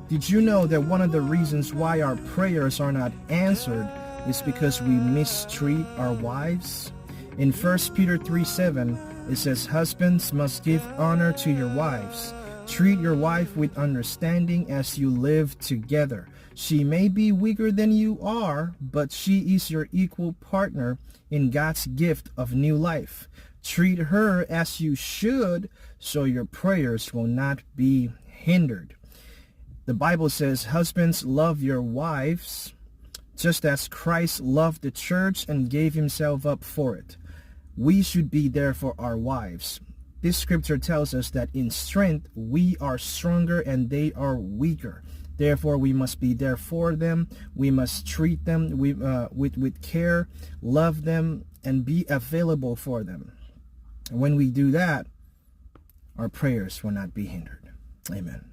Did you know that one of the reasons why our prayers are not answered is because we mistreat our wives? In 1 Peter 3:7, it says, "Husbands must give honor to your wives. Treat your wife with understanding as you live together. She may be weaker than you are, but she is your equal partner in God's gift of new life. Treat her as you should, so your prayers will not be hindered." The Bible says, "Husbands, love your wives, just as Christ loved the church and gave himself up for it." We should be there for our wives. This scripture tells us that in strength, we are stronger and they are weaker. Therefore, we must be there for them. We must treat them with care, love them, and be available for them. And when we do that, our prayers will not be hindered. Amen.